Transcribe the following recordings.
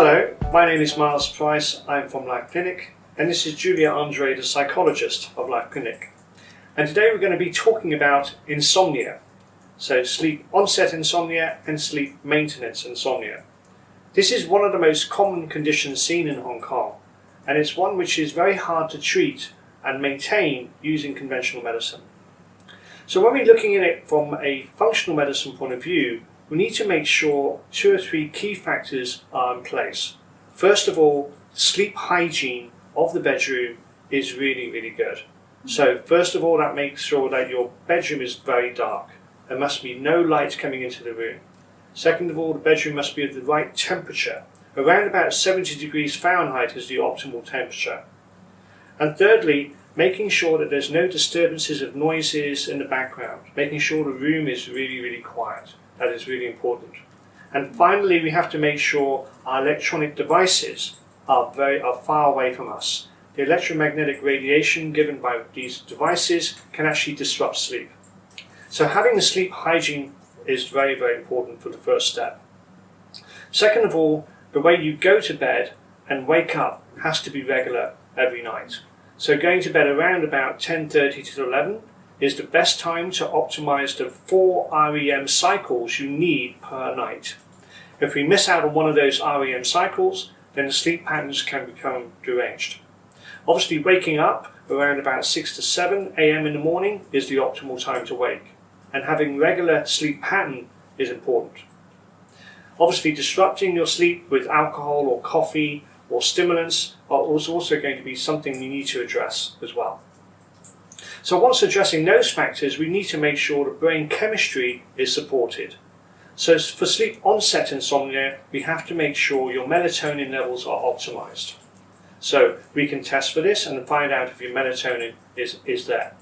Hello, my name is Miles Price, I'm from Life Clinic, and this is Julia Andre, the psychologist of Life Clinic. And today we're going to be talking about insomnia. So sleep onset insomnia and sleep maintenance insomnia. This is one of the most common conditions seen in Hong Kong, and it's one which is very hard to treat and maintain using conventional medicine. So when we're looking at it from a functional medicine point of view, we need to make sure 2 or 3 key factors are in place. First of all, sleep hygiene of the bedroom is really good. So first of all, that makes sure that your bedroom is very dark. There must be no light coming into the room. Second of all, the bedroom must be at the right temperature. Around about 70 degrees Fahrenheit is the optimal temperature. And thirdly, making sure that there's no disturbances of noises in the background. Making sure the room is really quiet. That is really important. And finally, we have to make sure our electronic devices are far away from us. The electromagnetic radiation given by these devices can actually disrupt sleep. So having the sleep hygiene is very important for the first step. Second of all, the way you go to bed and wake up has to be regular every night. So going to bed around about 10:30 to 11 is the best time to optimize the 4 REM cycles you need per night. If we miss out on one of those REM cycles, then the sleep patterns can become deranged. Obviously, waking up around about 6 to 7 a.m. in the morning is the optimal time to wake, and having regular sleep pattern is important. Obviously, disrupting your sleep with alcohol or coffee or stimulants is also going to be something you need to address as well. So once addressing those factors, we need to make sure the brain chemistry is supported. So for sleep onset insomnia, we have to make sure your melatonin levels are optimized. So we can test for this and find out if your melatonin is there.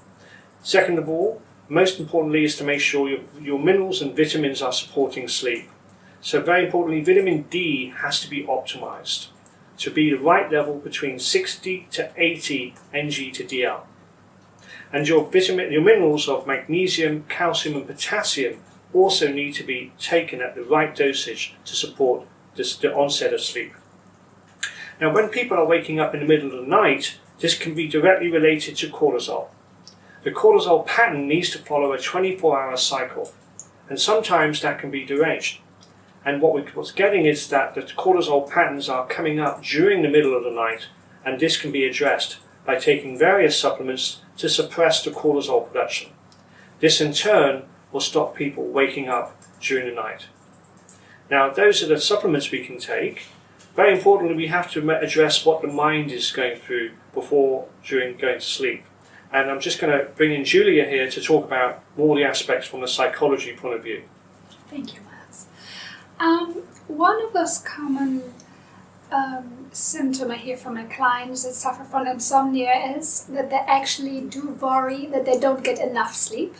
Second of all, most importantly, is to make sure your minerals and vitamins are supporting sleep. So very importantly, vitamin D has to be optimized to be the right level between 60 to 80 Ng to DL. And your minerals of magnesium, calcium and potassium also need to be taken at the right dosage to support the onset of sleep. Now when people are waking up in the middle of the night, this can be directly related to cortisol. The cortisol pattern needs to follow a 24-hour cycle, and sometimes that can be deranged. And what's getting is that the cortisol patterns are coming up during the middle of the night, and this can be addressed by taking various supplements to suppress the cortisol production. This in turn will stop people waking up during the night. Now those are the supplements we can take. Very importantly, we have to address what the mind is going through during going to sleep. And I'm just going to bring in Julia here to talk about all the aspects from the psychology point of view. Thank you, Miles. One of those common symptoms I hear from my clients that suffer from insomnia is that they actually do worry that they don't get enough sleep.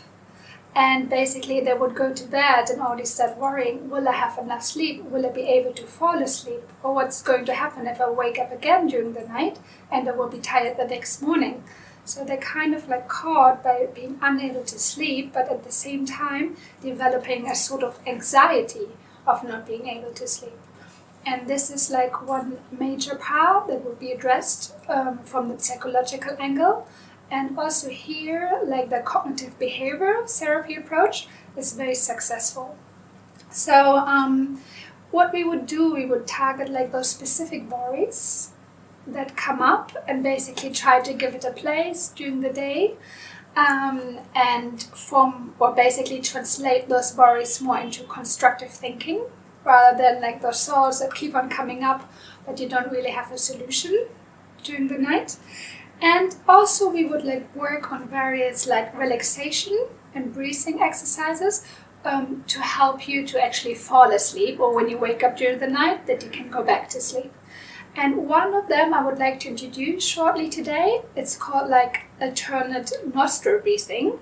And basically they would go to bed and already start worrying, will I have enough sleep? Will I be able to fall asleep? Or what's going to happen if I wake up again during the night and I will be tired the next morning? So they're kind of like caught by being unable to sleep, but at the same time developing a sort of anxiety of not being able to sleep. And this is like one major part that will be addressed from the psychological angle. And also here, like the cognitive behavior therapy approach is very successful. So what we would do, we would target like those specific worries that come up and basically try to give it a place during the day. And basically translate those worries more into constructive thinking, rather than like those thoughts that keep on coming up, but you don't really have a solution during the night. And also we would like work on various like relaxation and breathing exercises to help you to actually fall asleep, or when you wake up during the night that you can go back to sleep. And one of them I would like to introduce shortly today. It's called like alternate nostril breathing.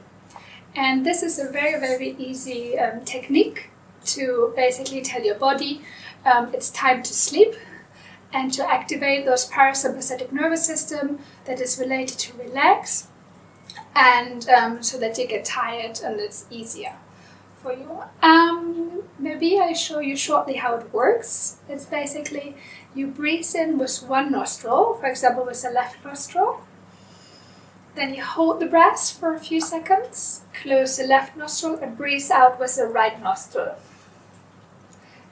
And this is a very easy technique to basically tell your body it's time to sleep and to activate those parasympathetic nervous system that is related to relax, and so that you get tired and it's easier for you. Maybe I show you shortly how it works. It's basically you breathe in with one nostril, for example with the left nostril. Then you hold the breath for a few seconds, close the left nostril and breathe out with the right nostril.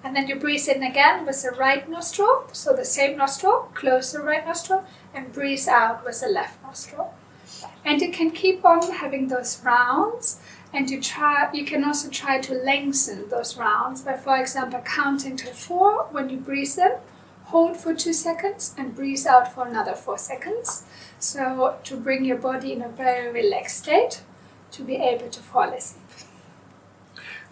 And then you breathe in again with the right nostril, so the same nostril, close the right nostril and breathe out with the left nostril. And you can keep on having those rounds, and you can also try to lengthen those rounds by, for example, counting to 4 when you breathe in, hold for 2 seconds and breathe out for another 4 seconds. So to bring your body in a very relaxed state to be able to fall asleep.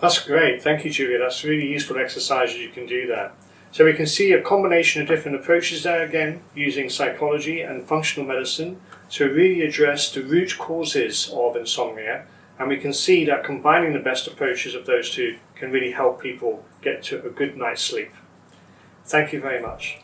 That's great. Thank you, Julia. That's a really useful exercise. You can do that. So we can see a combination of different approaches there again, using psychology and functional medicine to really address the root causes of insomnia. And we can see that combining the best approaches of those two can really help people get to a good night's sleep. Thank you very much.